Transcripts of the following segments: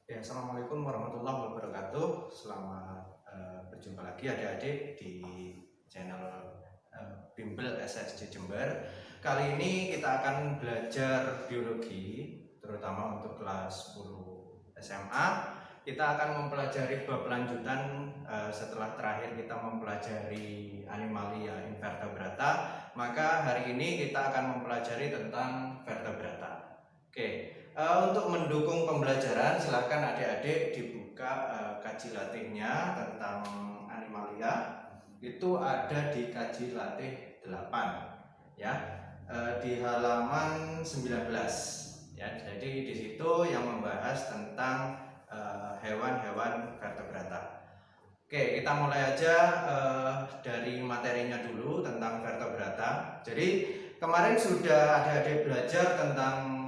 Ya, assalamualaikum warahmatullahi wabarakatuh. Selamat berjumpa lagi adik-adik di channel Bimbel SSC Jember. Kali ini kita akan belajar biologi, terutama untuk kelas 10 SMA. Kita akan mempelajari bab lanjutan setelah terakhir kita mempelajari animalia invertebrata. Maka hari ini kita akan mempelajari tentang vertebrata. Oke. Untuk mendukung pembelajaran, silahkan adik-adik dibuka kaji latihnya tentang animalia. Itu ada di kaji latih 8 ya, di halaman 19 ya. Jadi di situ yang membahas tentang hewan-hewan vertebrata. Oke, kita mulai aja dari materinya dulu tentang vertebrata. Jadi kemarin sudah adik-adik belajar tentang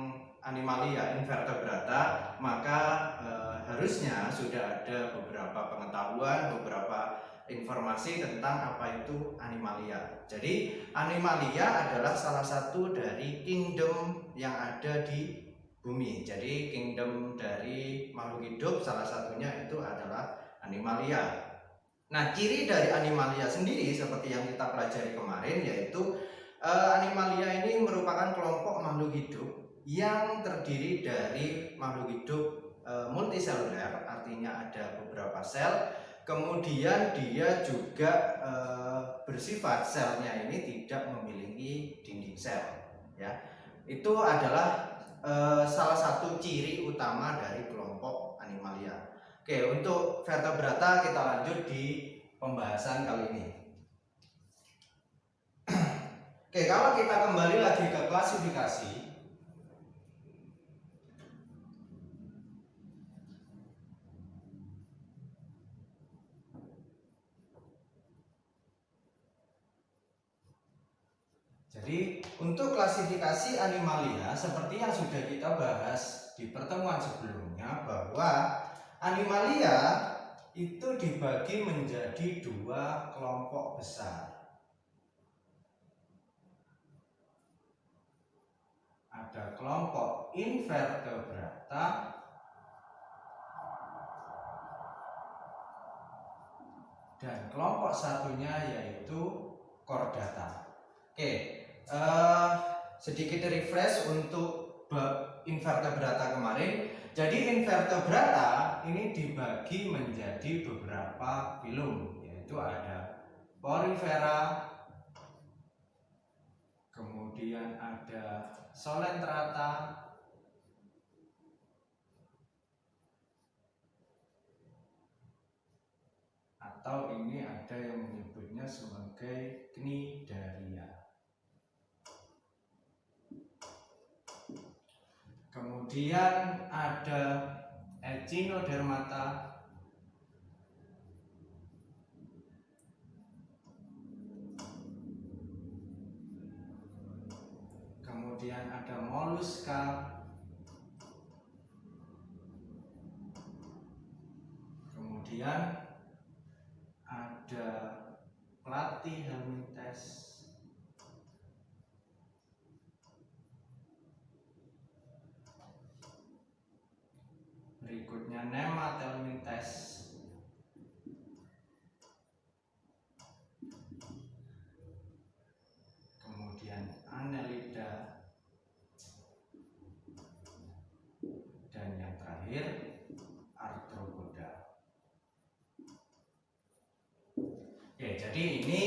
animalia invertebrata, maka harusnya sudah ada beberapa pengetahuan, beberapa informasi tentang apa itu animalia. Jadi animalia adalah salah satu dari kingdom yang ada di bumi. Jadi kingdom dari makhluk hidup salah satunya itu adalah animalia. Nah, ciri dari animalia sendiri seperti yang kita pelajari kemarin, yaitu animalia ini merupakan kelompok makhluk hidup yang terdiri dari makhluk hidup multiseluler, artinya ada beberapa sel. Kemudian dia juga bersifat selnya ini tidak memiliki dinding sel ya. Itu adalah salah satu ciri utama dari kelompok animalia. Oke, untuk vertebrata kita lanjut di pembahasan kali ini. Oke, kalau kita kembali lagi ke klasifikasi, jadi untuk klasifikasi animalia seperti yang sudah kita bahas di pertemuan sebelumnya, bahwa animalia itu dibagi menjadi dua kelompok besar. Ada kelompok invertebrata dan kelompok satunya yaitu chordata. Oke, sedikit refresh untuk bab invertebrata kemarin. Jadi invertebrata ini dibagi menjadi beberapa filum, yaitu ada Porifera, kemudian ada Solentrata, atau ini ada yang menyebutnya sebagai Cnidaria. Kemudian ada Echinodermata, kemudian ada Mollusca, kemudian ada Platyhelminthes, berikutnya Nemathelminthes, kemudian Annelida, dan yang terakhir Arthropoda. Oke, jadi ini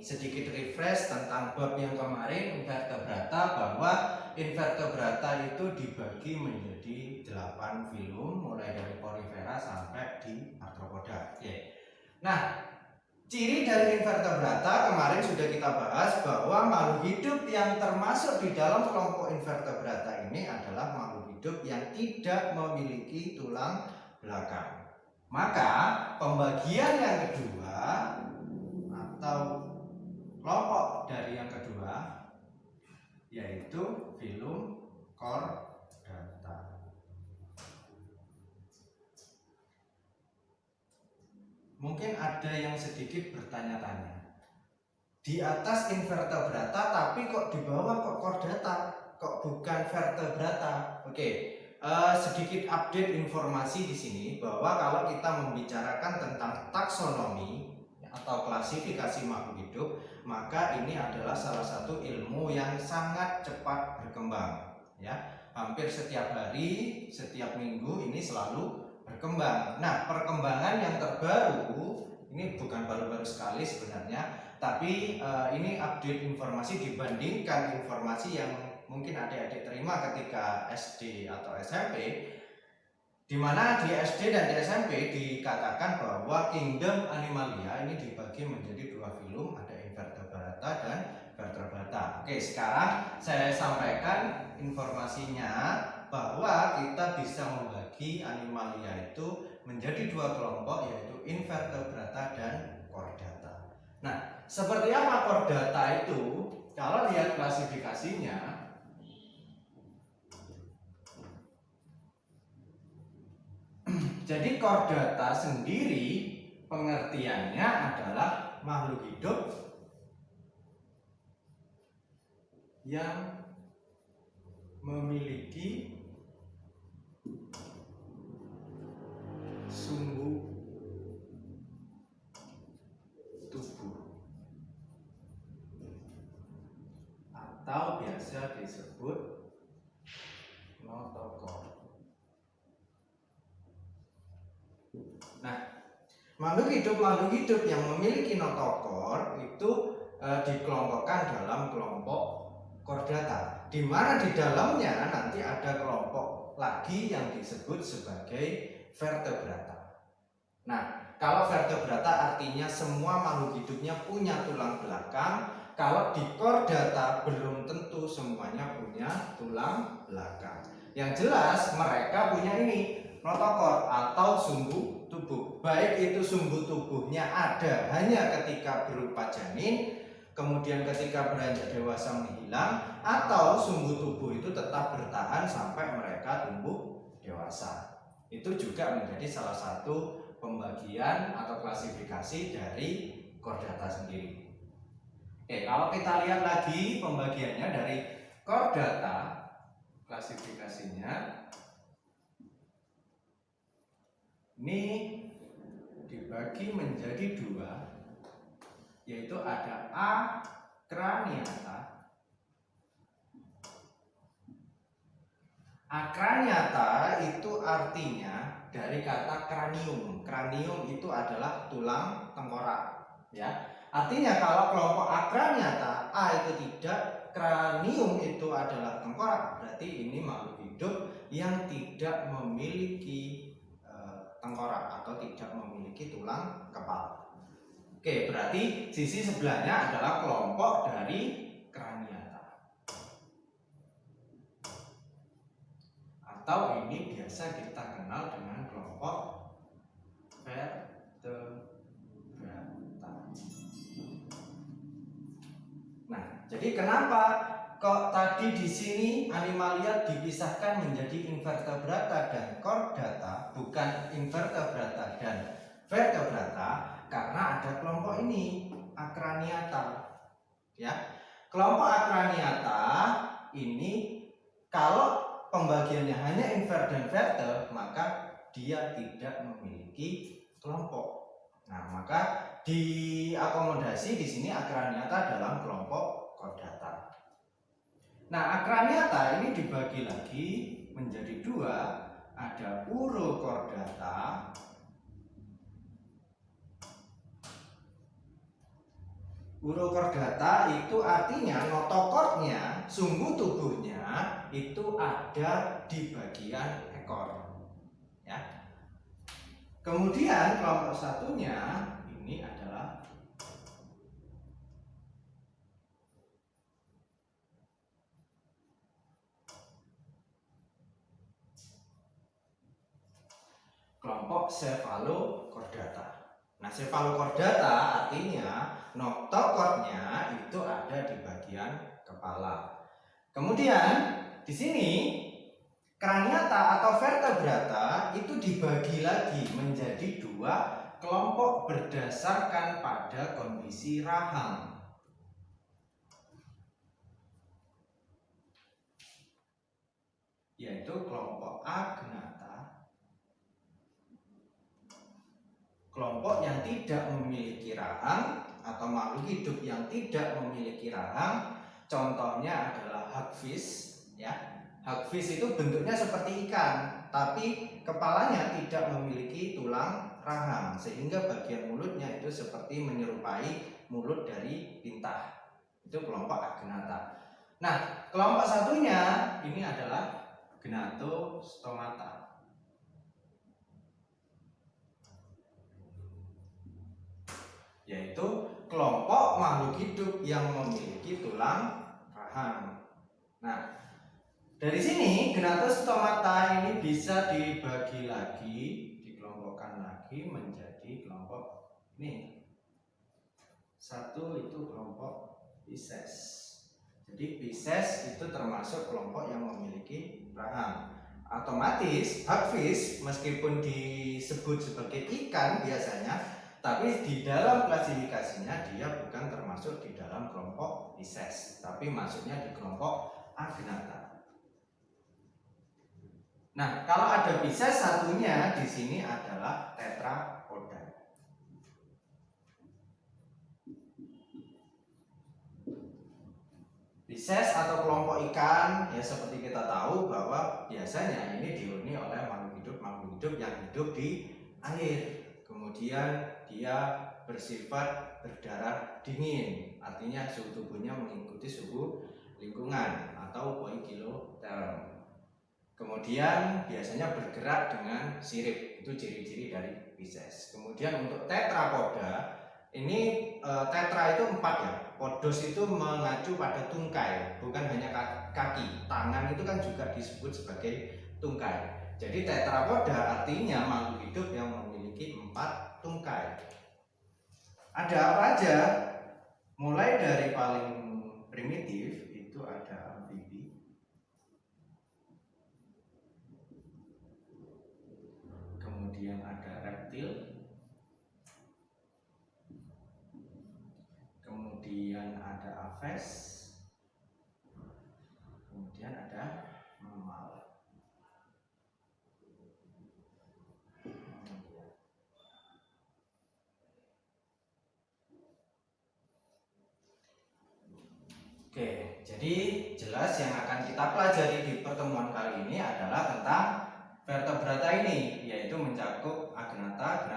sedikit refresh tentang bab yang kemarin invertebrata, bahwa invertebrata itu dibagi menjadi 8 filum mulai dari Porifera sampai di Arthropoda. Oke. Nah, ciri dari invertebrata kemarin sudah kita bahas bahwa makhluk hidup yang termasuk di dalam kelompok invertebrata ini adalah makhluk hidup yang tidak memiliki tulang belakang. Maka pembagian yang kedua atau kelompok dari yang kedua yaitu filum Chordata. Mungkin ada yang sedikit bertanya-tanya, di atas invertebrata tapi kok di bawah kok Chordata, kok bukan vertebrata? Oke, sedikit update informasi di sini bahwa kalau kita membicarakan tentang taksonomi atau klasifikasi makhluk hidup, maka ini adalah salah satu ilmu yang sangat cepat berkembang, ya. Hampir setiap hari, setiap minggu ini selalu berkembang. Nah, perkembangan yang terbaru ini bukan baru-baru sekali sebenarnya, tapi ini update informasi dibandingkan informasi yang mungkin adik-adik terima ketika SD atau SMP, di mana di SD dan di SMP dikatakan bahwa kingdom Animalia ini dibagi menjadi dua filum, ada Invertebrata dan Vertebrata. Oke, sekarang saya sampaikan informasinya bahwa kita bisa membagi Animalia itu menjadi dua kelompok, yaitu Invertebrata dan Chordata. Nah, seperti apa Chordata itu? Kalau lihat klasifikasinya, jadi Chordata sendiri pengertiannya adalah makhluk hidup yang memiliki sumbu tubuh atau biasa disebut notokor. Nah, makhluk hidup yang memiliki notokor itu dikelompokkan dalam kelompok Chordata, di mana di dalamnya nanti ada kelompok lagi yang disebut sebagai Vertebrata. Nah, kalau Vertebrata artinya semua makhluk hidupnya punya tulang belakang. Kalau di Chordata belum tentu semuanya punya tulang belakang. Yang jelas mereka punya ini, notokor atau sumbu tubuh. Baik itu sumbu tubuhnya ada hanya ketika berupa janin, kemudian ketika beranjak dewasa menghilang, atau sumbu tubuh itu tetap bertahan sampai mereka tumbuh dewasa. Itu juga menjadi salah satu pembagian atau klasifikasi dari Chordata sendiri. Oke, kalau kita lihat lagi pembagiannya dari Chordata, klasifikasinya ini dibagi menjadi dua, yaitu ada Acraniata. Acraniata itu artinya dari kata cranium. Cranium itu adalah tulang tengkorak, ya. Artinya kalau kelompok Acraniata, A itu tidak, cranium itu adalah tengkorak, berarti ini makhluk hidup yang tidak memiliki tengkorak atau tidak memiliki tulang kepala. Oke, berarti sisi sebelahnya adalah kelompok dari Craniata. Atau ini biasa kita kenal dengan kelompok Vertebrata. Nah, jadi kenapa kok tadi di sini Animalia dipisahkan menjadi Invertebrata dan Chordata, bukan Invertebrata dan Vertebrata? Karena ada kelompok ini, Acraniata. Ya, kelompok Acraniata ini kalau pembagiannya hanya Inver dan Verte, maka dia tidak memiliki kelompok. Nah, maka diakomodasi di sini Acraniata dalam kelompok Chordata. Nah, Acraniata ini dibagi lagi menjadi dua, ada Urochordata. Urochordata itu artinya notokornya, sumbu tubuhnya itu ada di bagian ekor, ya. Kemudian kelompok satunya ini adalah kelompok Cephalochordata. Nah, Cephalochordata artinya notokornya itu ada di bagian kepala. Kemudian di sini Craniata atau Vertebrata itu dibagi lagi menjadi dua kelompok berdasarkan pada kondisi rahang. Yaitu kelompok kelompok agnata, kelompok yang tidak memiliki rahang atau makhluk hidup yang tidak memiliki rahang, contohnya adalah hagfish ya. Hagfish itu bentuknya seperti ikan, tapi kepalanya tidak memiliki tulang rahang sehingga bagian mulutnya itu seperti menyerupai mulut dari bintang. Itu kelompok agnata. Nah, kelompok satunya ini adalah gnatostomata. Yaitu kelompok makhluk hidup yang memiliki tulang rahang. Nah, dari sini gnatostomata ini bisa dibagi lagi, dikelompokkan lagi menjadi kelompok ini. Satu itu kelompok Pisces. Jadi Pisces itu termasuk kelompok yang memiliki rahang. Otomatis hagfish meskipun disebut sebagai ikan biasanya, tapi di dalam klasifikasinya dia bukan termasuk di dalam kelompok Pisces, tapi masuknya di kelompok agnata. Nah, kalau ada Pisces satunya di sini adalah tetrapoda. Pisces atau kelompok ikan ya, seperti kita tahu bahwa biasanya ini dihuni oleh makhluk hidup yang hidup di air. Kemudian dia bersifat berdarah dingin, artinya suhu tubuhnya mengikuti suhu lingkungan atau poikiloterm. Kemudian biasanya bergerak dengan sirip, itu ciri-ciri dari Pisces. Kemudian untuk tetrapoda ini tetra itu 4 ya. Podos itu mengacu pada tungkai, bukan hanya kaki. Tangan itu kan juga disebut sebagai tungkai. Jadi tetrapoda artinya makhluk hidup yang memiliki 4 tungkai. Ada apa aja? Mulai dari paling primitif itu ada amfibi, kemudian ada reptil, kemudian ada aves, kemudian ada mammal. Oke, jadi jelas yang akan kita pelajari di pertemuan kali ini adalah tentang vertebrata ini, yaitu mencakup agnata,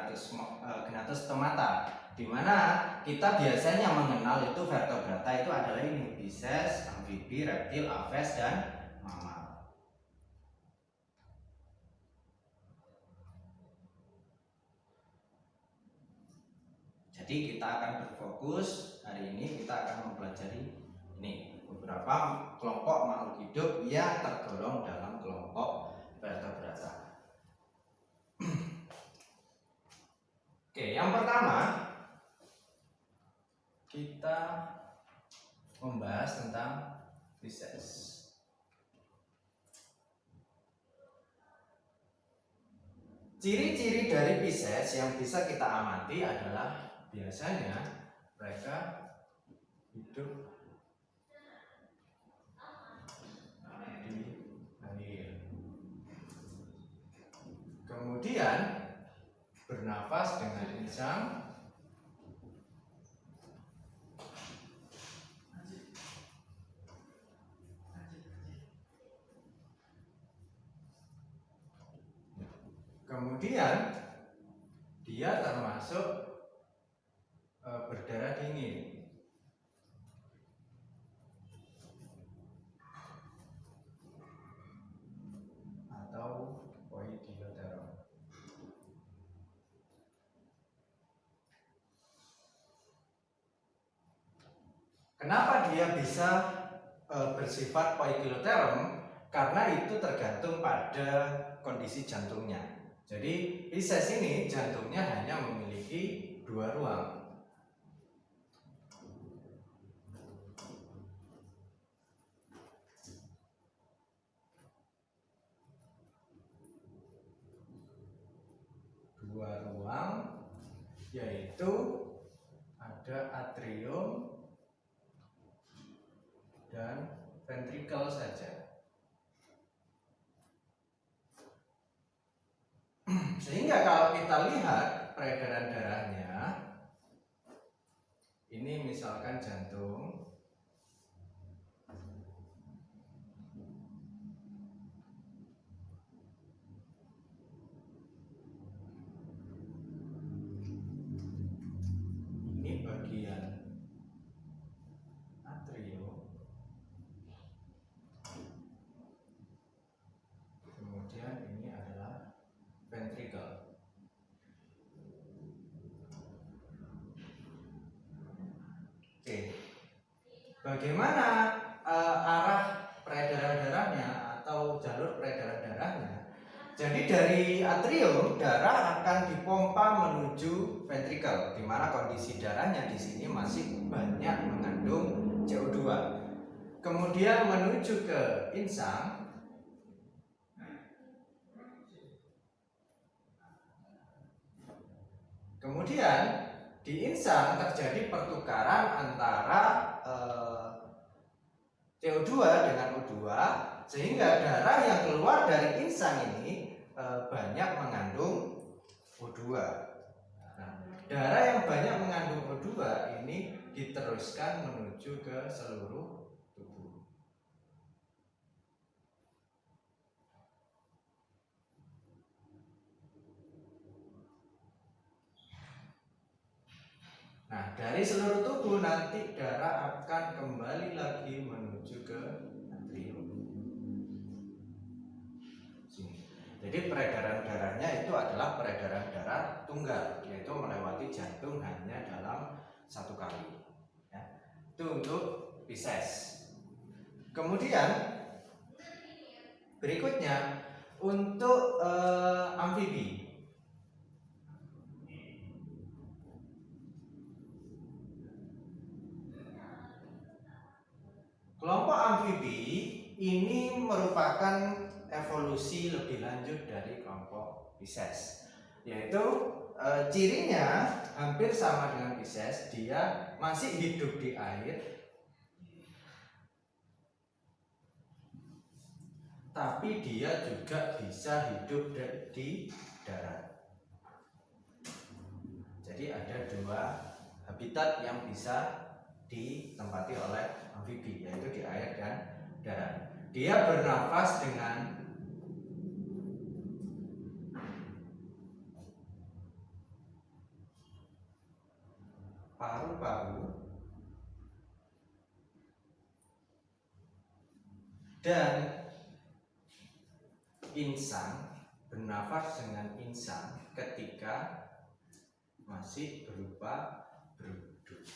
gnatostomata, di mana kita biasanya mengenal itu vertebrata itu adalah ini, Pisces, amfibi, reptil, aves, dan mammal. Jadi kita akan berfokus hari ini, kita akan mempelajari ini beberapa kelompok makhluk hidup yang tergolong dalam kelompok vertebrata. Oke, yang pertama kita membahas tentang Pisces. Ciri-ciri dari Pisces yang bisa kita amati adalah biasanya mereka hidup kemudian bernafas dengan lincah, kemudian dia termasuk berdarah dingin atau poikiloterm. Kenapa dia bisa bersifat poikiloterm? Karena itu tergantung pada kondisi jantungnya. Jadi Pisces ini jantungnya hanya memiliki 2 ruang. Yaitu ada atrium dan ventricle saja. Sehingga kalau kita lihat peredaran darahnya, ini misalkan jantung, ini bagian atrium, kemudian ini adalah ventricle. Oke, bagaimana arah peredaran darahnya atau jalur peredaran darahnya? Jadi dari atrium darah akan dipompa menuju ventricle, di mana kondisi darahnya di sini masih banyak mengandung CO2. Kemudian menuju ke insang. Kemudian di insang terjadi pertukaran antara CO2 dengan O2, sehingga darah yang keluar dari insang ini banyak mengandung O2. Nah, darah yang banyak mengandung O2 ini diteruskan menuju ke seluruh tubuh. Nah, dari seluruh tubuh nanti darah akan kembali lagi menuju ke atrium. Sini. Jadi peredaran darahnya itu adalah peredaran darah tunggal, yaitu melewati jantung hanya dalam satu kali. Ya. Itu untuk Pisces. Kemudian berikutnya untuk amfibi. Kelompok amfibi ini merupakan evolusi lebih lanjut dari kelompok Pisces, yaitu cirinya hampir sama dengan Pisces, dia masih hidup di air, tapi dia juga bisa hidup di darat. Jadi ada dua habitat yang bisa ditempati oleh amfibi, yaitu di air dan darat. Dia bernafas dengan paru-paru dan insang, bernafas dengan insang ketika masih berupa beruduk.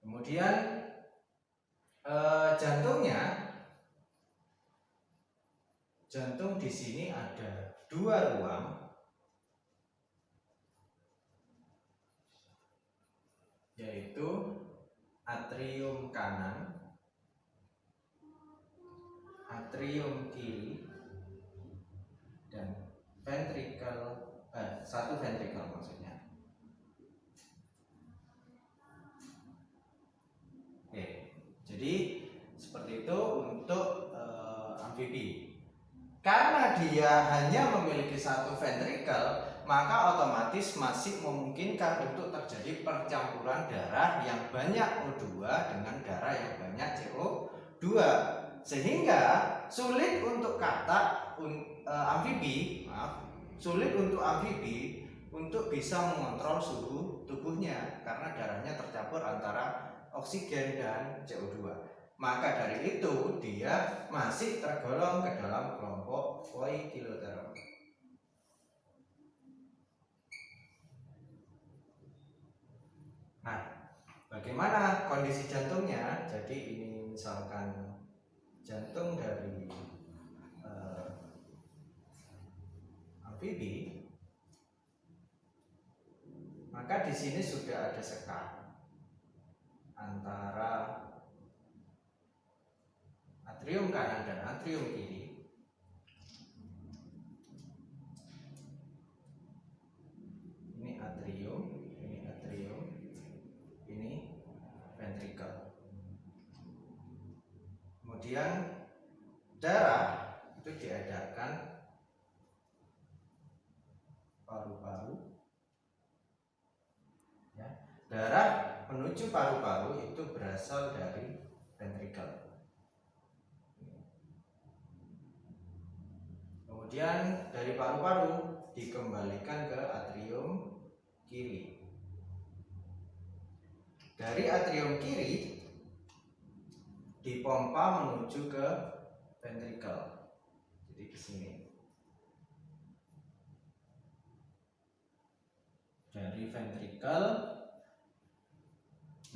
Kemudian jantung di sini ada dua ruang, yaitu atrium kanan, atrium kiri, dan satu ventricle maksudnya. Oke, jadi seperti itu untuk amfibi. Karena dia hanya memiliki satu ventricle, maka otomatis masih memungkinkan untuk terjadi percampuran darah yang banyak O2 dengan darah yang banyak CO2, sehingga sulit untuk amfibi untuk bisa mengontrol suhu tubuhnya karena darahnya tercampur antara oksigen dan CO2. Maka dari itu dia masih tergolong ke dalam kelompok Poikilotherum. Nah, bagaimana kondisi jantungnya? Jadi ini misalkan jantung dari amfibi, maka di sini sudah ada sekat antara atrium kanan dan atrium kiri. Ini atrium, ini ventricle. Kemudian darah itu diedarkan paru-paru. Ya. Darah menuju paru-paru itu berasal dari ventricle. Kemudian dari paru-paru dikembalikan ke atrium kiri. Dari atrium kiri dipompa menuju ke ventricle. Jadi ke sini. Dari ventricle.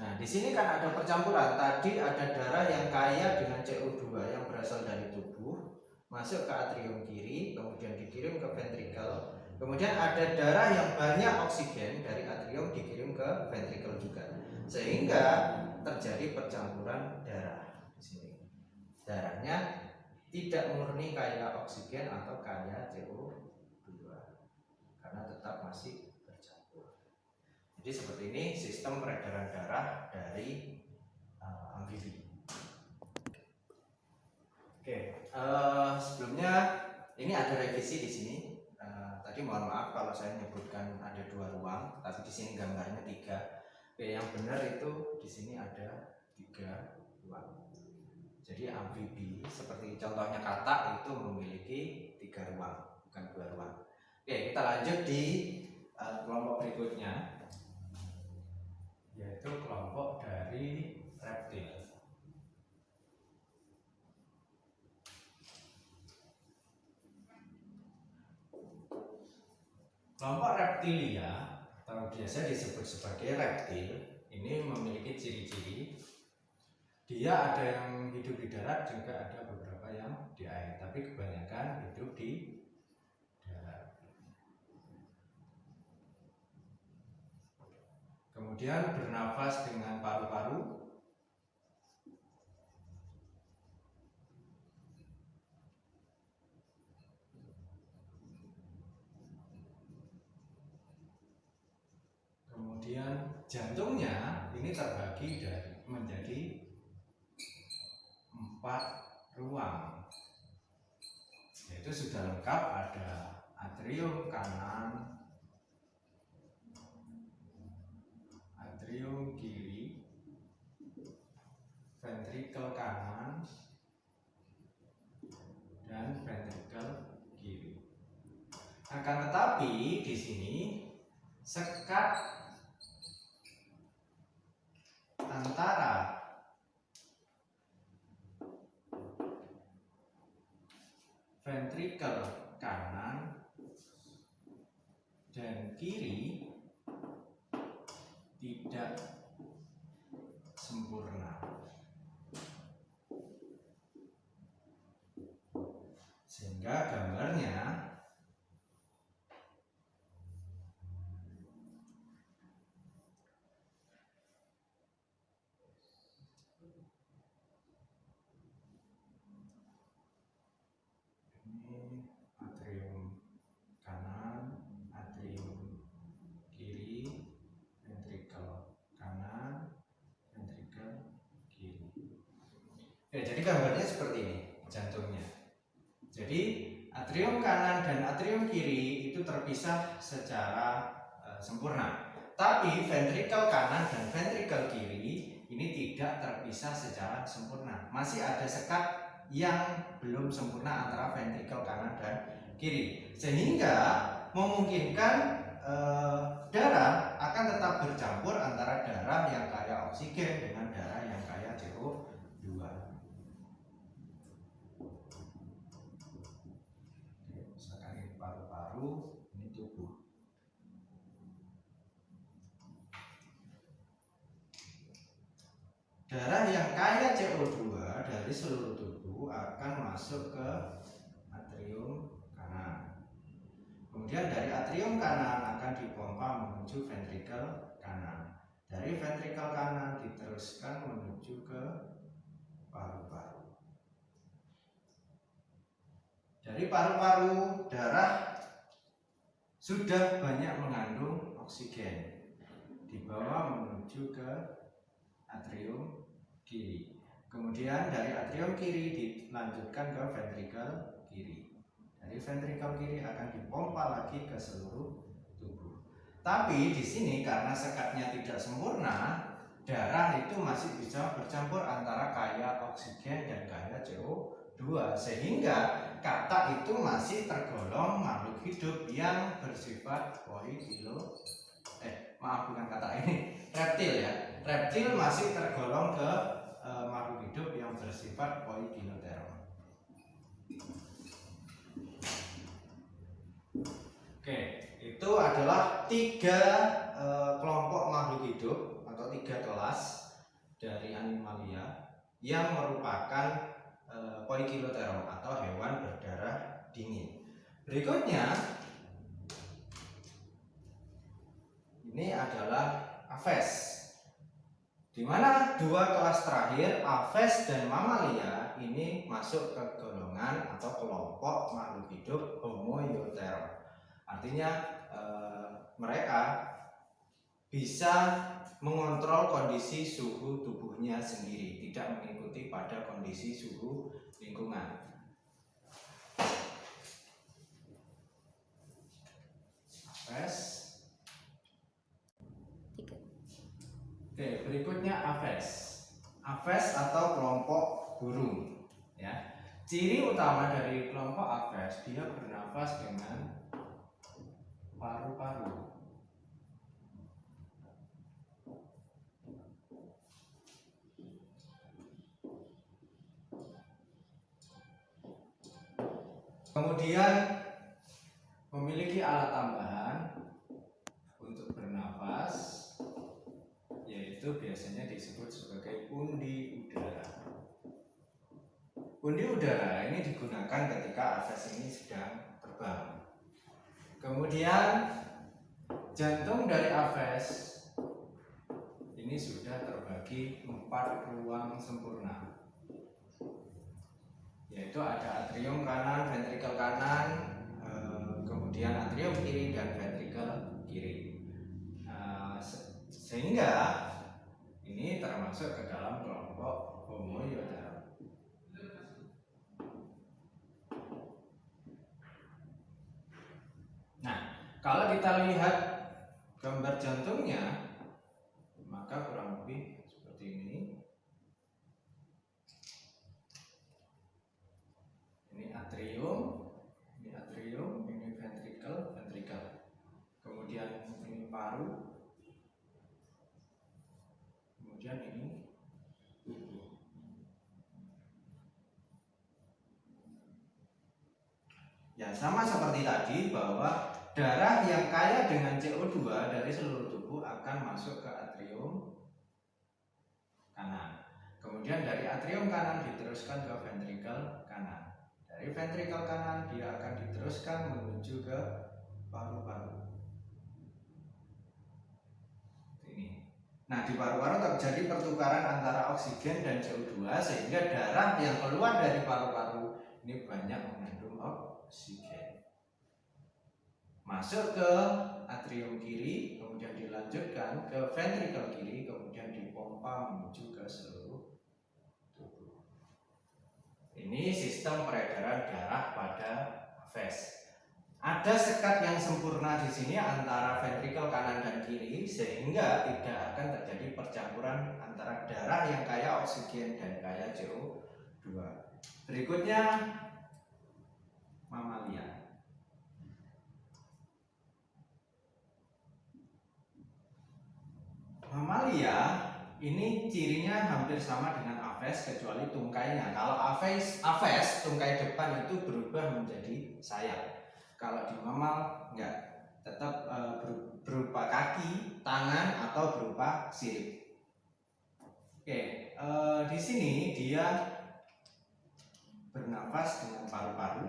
Nah, di sini kan ada percampuran. Tadi ada darah yang kaya dengan CO2 yang berasal dari tubuh masuk ke atrium kiri, kemudian dikirim ke ventricle. Kemudian ada darah yang banyak oksigen dari atrium dikirim ke ventricle juga. Sehingga terjadi percampuran darah di sini. Darahnya tidak murni kaya oksigen atau kaya CO2 karena tetap masih bercampur. Jadi seperti ini sistem peredaran darah dari amfibi. Oke, sebelumnya ini ada revisi di sini. Tadi mohon maaf kalau saya menyebutkan ada 2 ruang, tapi di sini gambarnya 3. Oke, yang benar itu di sini ada 3 ruang. Jadi amfibi seperti contohnya katak itu memiliki 3 ruang, bukan 2 ruang. Oke, kita lanjut di kelompok berikutnya, yaitu kelompok dari reptil. Kelompok reptilia atau biasa disebut sebagai reptil ini memiliki ciri-ciri. Dia ada yang hidup di darat, juga ada beberapa yang di air, tapi kebanyakan hidup di darat. Kemudian bernafas dengan paru-paru. Kemudian jantungnya ini terbagi menjadi 4 ruang, yaitu sudah lengkap, ada atrium kanan, atrium kiri, ventricle kanan, dan ventricle kiri. Akan tetapi di sini sekat antara ventricle kanan dan kiri tidak sempurna, sehingga gambarnya ini atrium kanan, atrium kiri, ventricle kanan, ventricle kiri. Oke, jadi gambarnya seperti ini jantungnya. Jadi atrium kanan dan atrium kiri itu terpisah secara sempurna. Tapi ventricle kanan dan ventricle kiri ini tidak terpisah secara sempurna. Masih ada sekat yang belum sempurna antara ventricle kanan dan kiri, sehingga memungkinkan darah akan tetap bercampur antara darah yang kaya oksigen dengan darah yang kaya CO2. Misalkan ini paru-paru, ini tubuh. Darah yang kaya CO2 dari seluruh tubuh akan masuk ke atrium kanan. Kemudian dari atrium kanan akan dipompa menuju ventricle kanan. Dari ventricle kanan diteruskan menuju ke paru-paru. Dari paru-paru darah sudah banyak mengandung oksigen, dibawa menuju ke atrium kiri. Kemudian dari atrium kiri dilanjutkan ke ventrikel kiri. Dari ventrikel kiri akan dipompa lagi ke seluruh tubuh. Tapi di sini karena sekatnya tidak sempurna, darah itu masih bisa bercampur antara kaya oksigen dan kaya CO2, sehingga kata itu masih tergolong makhluk hidup yang bersifat reptil ya. Reptil masih tergolong ke makhluk hidup yang bersifat poikiloteron. Oke, itu adalah 3 kelompok makhluk hidup atau 3 kelas dari animalia yang merupakan poikiloteron atau hewan berdarah dingin. Berikutnya ini adalah Aves, di mana 2 kelas terakhir Aves dan Mamalia ini masuk ke golongan atau kelompok makhluk hidup homoioteron. Artinya mereka bisa mengontrol kondisi suhu tubuhnya sendiri, tidak mengikuti pada kondisi suhu lingkungan. Aves. Oke, berikutnya Aves. Aves atau kelompok burung ya. Ciri utama dari kelompok Aves, dia bernafas dengan paru-paru. Kemudian memiliki alat tambahan untuk bernafas, yaitu biasanya disebut sebagai undi udara. Undi udara ini digunakan ketika Aves ini sedang terbang. Kemudian jantung dari Aves ini sudah terbagi 4 ruang sempurna, yaitu ada atrium kanan, ventrikel kanan, kemudian atrium kiri dan ventrikel kiri. Sehingga ini termasuk ke dalam kelompok homoioteron. Nah, kalau kita lihat gambar jantungnya, maka kurang lebih seperti ini. Ini atrium, ini ventrikel. Kemudian ini paru. Kemudian ini tubuh. Ya, sama seperti tadi bahwa darah yang kaya dengan CO2 dari seluruh tubuh akan masuk ke atrium kanan. Kemudian dari atrium kanan diteruskan ke ventrikel kanan. Dari ventrikel kanan dia akan diteruskan menuju ke paru-paru. Ini. Nah, di paru-paru terjadi pertukaran antara oksigen dan CO2 sehingga darah yang keluar dari paru-paru ini banyak mengandung oksigen. Masuk ke atrium kiri, kemudian dilanjutkan ke ventrikel kiri, kemudian dipompa menuju ke seluruh tubuh. Ini sistem peredaran darah pada Aves. Ada sekat yang sempurna di sini antara ventrikel kanan dan kiri sehingga tidak akan terjadi percampuran antara darah yang kaya oksigen dan kaya CO2. Berikutnya Mamalia. Mamalia ini cirinya hampir sama dengan Aves kecuali tungkainya. Kalau Aves tungkai depan itu berubah menjadi sayap. Kalau di mamal enggak, tetap berupa kaki, tangan atau berupa sirip. Oke, di sini dia bernafas dengan paru-paru.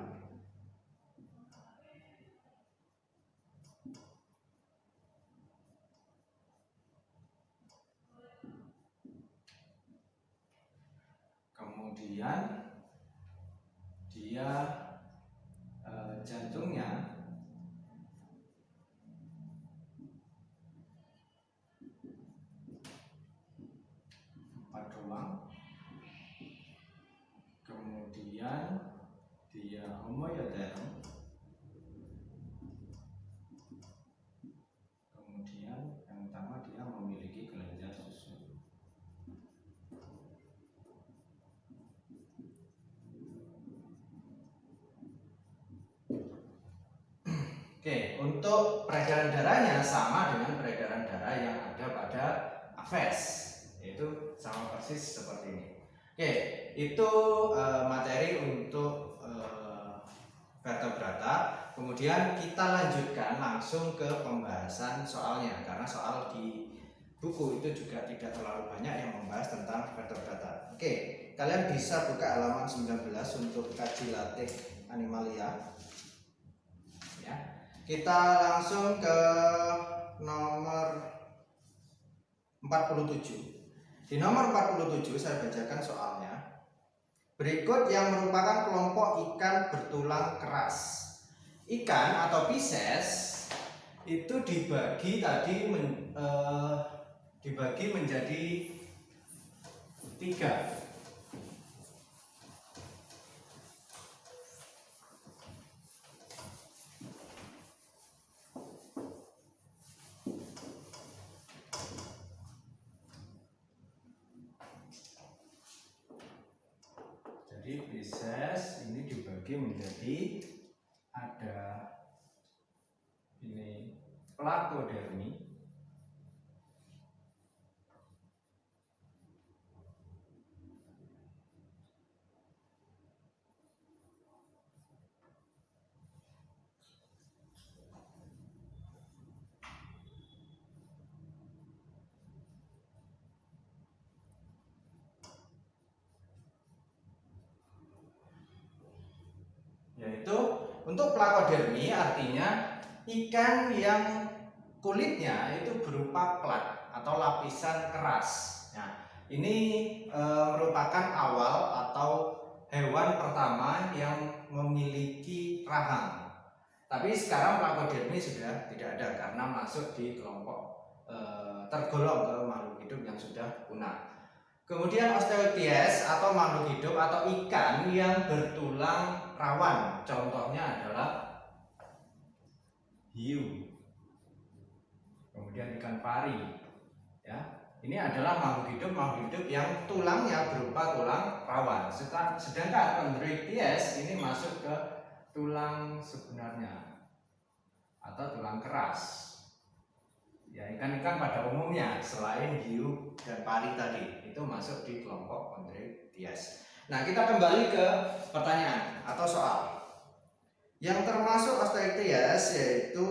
Kemudian dia jantungnya empat ruang. kemudian dia homoioterm, kemudian yang utama dia memiliki kelenjar susu. Oke, untuk peredaran darahnya sama dengan peredaran darah yang ada pada Aves, yaitu sama persis seperti ini. Oke, itu materi untuk vertebrata. Kemudian kita lanjutkan langsung ke pembahasan soalnya, karena soal di buku itu juga tidak terlalu banyak yang membahas tentang vertebrata. Oke, kalian bisa buka halaman 19 untuk kaji latih animalia. Ya. Kita langsung ke nomor 47. Di nomor 47 saya bacakan soalnya. Berikut yang merupakan kelompok ikan bertulang keras. Ikan atau Pisces itu dibagi menjadi 3. Jadi Pisces ini dibagi menjadi ada ini Placodermi, yaitu untuk Placodermi artinya ikan yang kulitnya itu berupa plat atau lapisan keras. Nah, ini merupakan awal atau hewan pertama yang memiliki rahang. Tapi sekarang Placodermi sudah tidak ada karena masuk di kelompok tergolong ke makhluk hidup yang sudah punah. Kemudian Osteichthyes atau makhluk hidup atau ikan yang bertulang rawan, contohnya adalah hiu. Kemudian ikan pari, ya. Ini adalah makhluk hidup yang tulangnya berupa tulang rawan. Sedangkan Chondrichthyes ini masuk ke tulang sebenarnya atau tulang keras. Ya, ikan-ikan pada umumnya selain hiu dan pari tadi itu masuk di kelompok Chondrichthyes. Nah, kita kembali ke pertanyaan atau soal. Yang termasuk Osteichthyes yaitu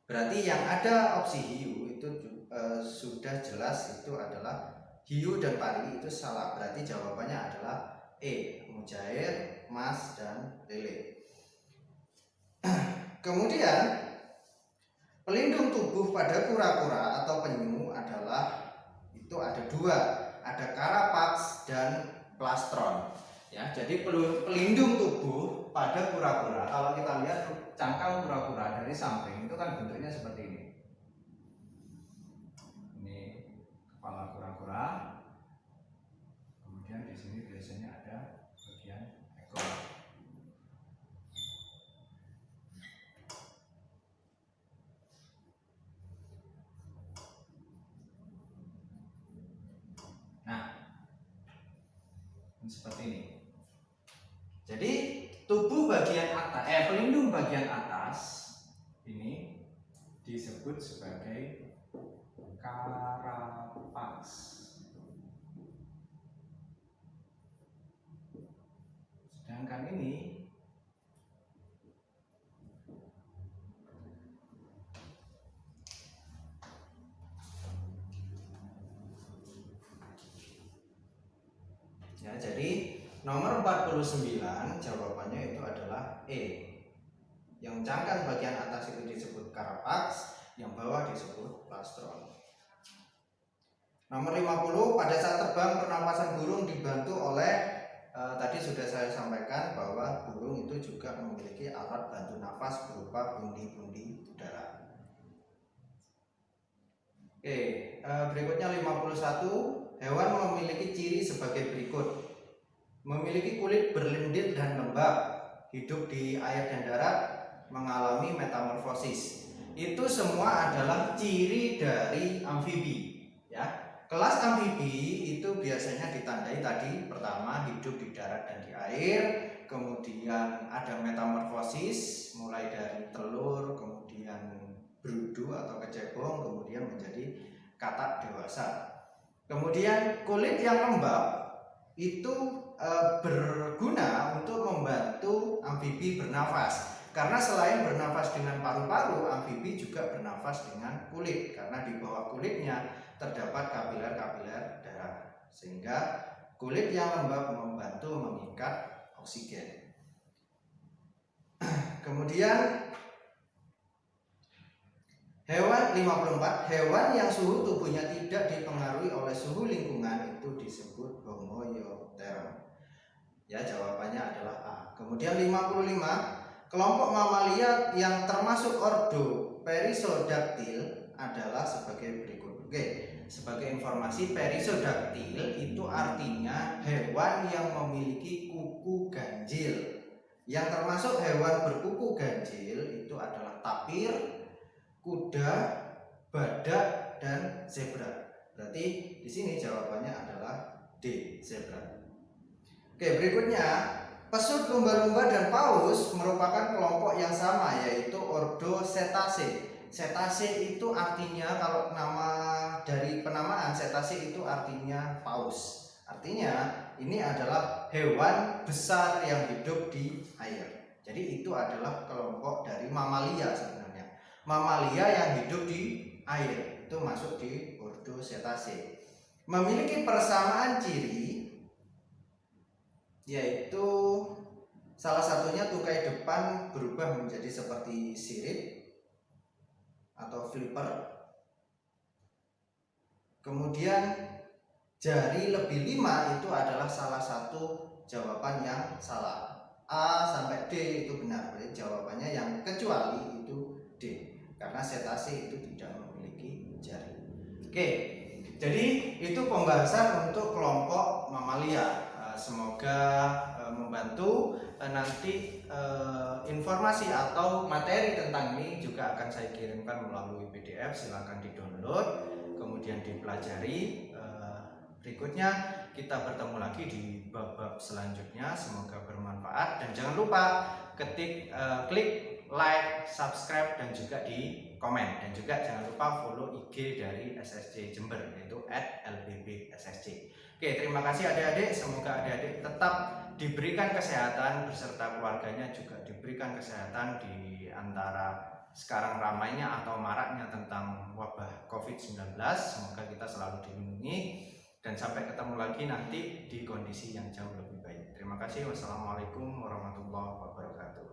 berarti yang ada opsi hiu itu sudah jelas itu adalah hiu dan pari, itu salah. Berarti jawabannya adalah E, mujair, mas, dan lele. Kemudian pelindung tubuh pada kura-kura atau penyu adalah itu ada 2, ada carapax dan plastron. Ya, jadi pelindung tubuh pada kura-kura, kalau kita lihat cangkang kura-kura dari samping itu kan bentuknya seperti ini. Ini kepala kura-kura. Kemudian di sini biasanya ada bagian ekor. Seperti ini. Jadi tubuh bagian atas, pelindung bagian atas ini disebut sebagai carapax. Sedangkan ini ya, jadi nomor 49 jawabannya itu adalah E. Yang cangkang bagian atas itu disebut carapax, yang bawah disebut plastron. Nomor 50, pada saat terbang pernapasan burung dibantu oleh tadi sudah saya sampaikan bahwa burung itu juga memiliki alat bantu nafas berupa bundi-bundi udara. Oke, berikutnya 51, hewan memiliki ciri sebagai berikut. memiliki kulit berlendir dan lembab, hidup di air dan darat, mengalami metamorfosis. Itu semua adalah ciri dari amfibi, ya. Kelas amfibi itu biasanya ditandai tadi, pertama hidup di darat dan di air, kemudian ada metamorfosis mulai dari telur, kemudian berudu atau kecebong, kemudian menjadi katak dewasa. Kemudian kulit yang lembab itu berguna untuk membantu amfibi bernafas. Karena selain bernafas dengan paru-paru, amfibi juga bernafas dengan kulit. Karena di bawah kulitnya terdapat kapiler-kapiler darah. Sehingga kulit yang lembab membantu mengikat oksigen. Kemudian hewan 54, hewan yang suhu tubuhnya tidak dipengaruhi oleh suhu lingkungan itu disebut homoiotherm. Ya, jawabannya adalah A. Kemudian 55, kelompok mamalia yang termasuk ordo Perissodactyl adalah sebagai berikut. Oke, sebagai informasi, Perissodactyl itu artinya hewan yang memiliki kuku ganjil. Yang termasuk hewan berkuku ganjil itu adalah tapir, kuda, badak, dan zebra. Berarti di sini jawabannya adalah D, zebra. Oke, berikutnya, pesut, lumba-lumba, dan paus merupakan kelompok yang sama, yaitu ordo Cetacea. Cetacea itu artinya, kalau nama dari penamaan Cetacea itu artinya paus. Artinya ini adalah hewan besar yang hidup di air. Jadi itu adalah kelompok dari mamalia sebenarnya. Mamalia yang hidup di air itu masuk di ordo Cetacea. Memiliki persamaan ciri, yaitu salah satunya tukai depan berubah menjadi seperti sirip atau flipper. Kemudian jari lebih 5 itu adalah salah satu jawaban yang salah. A sampai D itu benar, berarti jawabannya yang kecuali itu D, karena Cetacea itu tidak memiliki jari. Oke, jadi itu pembahasan untuk kelompok mamalia. Semoga membantu. Nanti informasi atau materi tentang ini juga akan saya kirimkan melalui PDF. Silahkan di-download, kemudian dipelajari. Berikutnya kita bertemu lagi di bab-bab selanjutnya. Semoga bermanfaat, dan jangan lupa klik like, subscribe, dan juga di komen. Dan juga jangan lupa follow IG dari SSC Jember, yaitu @lbbssc. Oke, terima kasih adik-adik. Semoga adik-adik tetap diberikan kesehatan beserta keluarganya, juga diberikan kesehatan di antara sekarang ramainya atau maraknya tentang wabah COVID-19. Semoga kita selalu dilindungi, dan sampai ketemu lagi nanti di kondisi yang jauh lebih baik. Terima kasih. Wassalamualaikum warahmatullahi wabarakatuh.